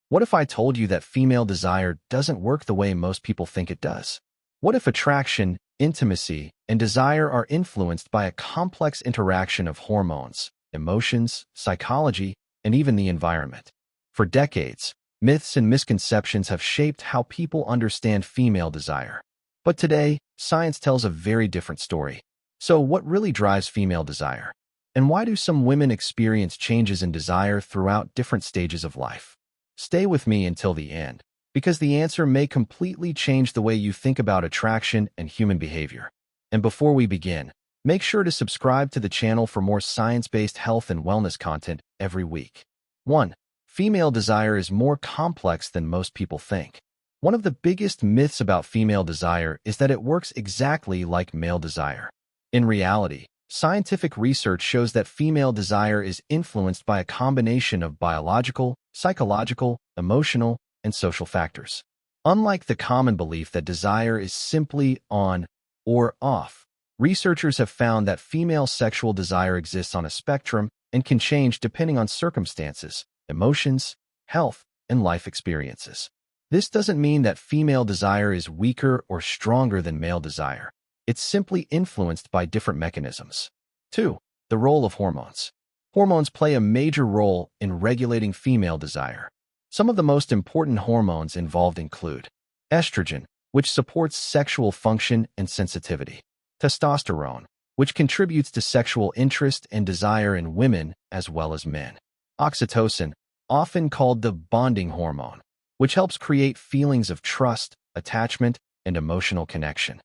What if I told you that female desire doesn't work the way most people think it does? What if attraction, intimacy, and desire are influenced by a complex interaction of hormones, emotions, psychology, and even the environment? For decades, myths and misconceptions have shaped how people understand female desire. But today, science tells a very different story. So what really drives female desire? And why do some women experience changes in desire throughout different stages of life? Stay with me until the end, because the answer may completely change the way you think about attraction and human behavior. And before we begin, make sure to subscribe to the channel for more science-based health and wellness content every week. 1. Female desire is more complex than most people think. One of the biggest myths about female desire is that it works exactly like male desire. In reality, scientific research shows that female desire is influenced by a combination of biological, psychological, emotional, and social factors. Unlike the common belief that desire is simply on or off, researchers have found that female sexual desire exists on a spectrum and can change depending on circumstances, emotions, health, and life experiences. This doesn't mean that female desire is weaker or stronger than male desire. It's simply influenced by different mechanisms. 2. The role of hormones. Hormones play a major role in regulating female desire. Some of the most important hormones involved include estrogen, which supports sexual function and sensitivity; testosterone, which contributes to sexual interest and desire in women as well as men; oxytocin, often called the bonding hormone, which helps create feelings of trust, attachment, and emotional connection;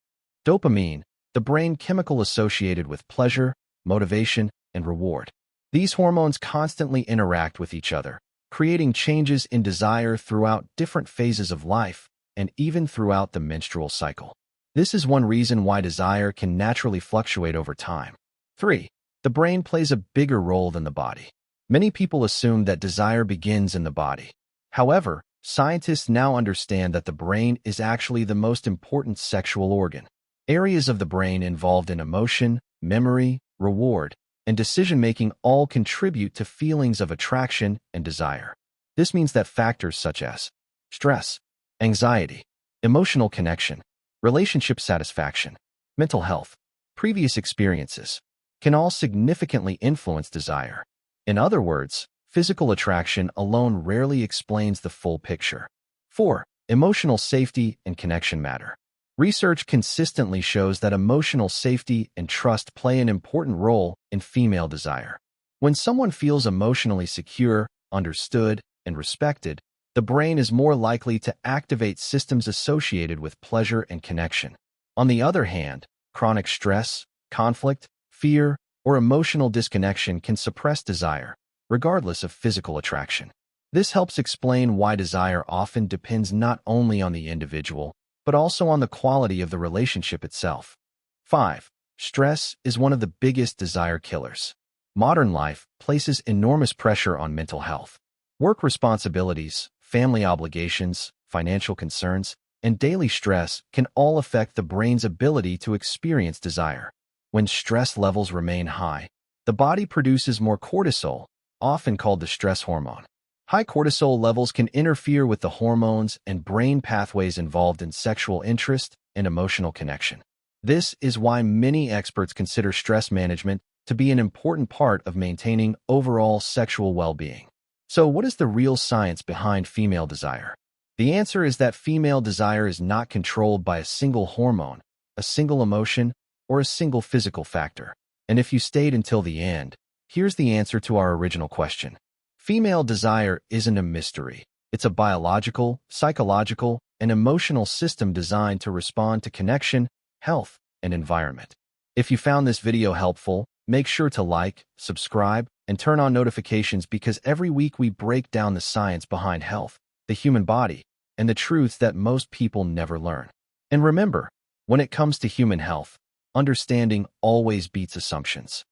dopamine, the brain chemical associated with pleasure, motivation, and reward. These hormones constantly interact with each other, creating changes in desire throughout different phases of life and even throughout the menstrual cycle. This is one reason why desire can naturally fluctuate over time. 3. The brain plays a bigger role than the body. Many people assume that desire begins in the body. However, scientists now understand that the brain is actually the most important sexual organ. Areas of the brain involved in emotion, memory, reward, and decision-making all contribute to feelings of attraction and desire. This means that factors such as stress, anxiety, emotional connection, relationship satisfaction, mental health, previous experiences can all significantly influence desire. In other words, physical attraction alone rarely explains the full picture. 4. Emotional safety and connection matter. Research consistently shows that emotional safety and trust play an important role in female desire. When someone feels emotionally secure, understood, and respected, the brain is more likely to activate systems associated with pleasure and connection. On the other hand, chronic stress, conflict, fear, or emotional disconnection can suppress desire, regardless of physical attraction. This helps explain why desire often depends not only on the individual, but also on the quality of the relationship itself. 5. Stress is one of the biggest desire killers. Modern life places enormous pressure on mental health. Work responsibilities, family obligations, financial concerns, and daily stress can all affect the brain's ability to experience desire. When stress levels remain high, the body produces more cortisol, often called the stress hormone. High cortisol levels can interfere with the hormones and brain pathways involved in sexual interest and emotional connection. This is why many experts consider stress management to be an important part of maintaining overall sexual well-being. So, what is the real science behind female desire? The answer is that female desire is not controlled by a single hormone, a single emotion, or a single physical factor. And if you stayed until the end, here's the answer to our original question. Female desire isn't a mystery. It's a biological, psychological, and emotional system designed to respond to connection, health, and environment. If you found this video helpful, make sure to like, subscribe, and turn on notifications because every week we break down the science behind health, the human body, and the truths that most people never learn. And remember, when it comes to human health, understanding always beats assumptions.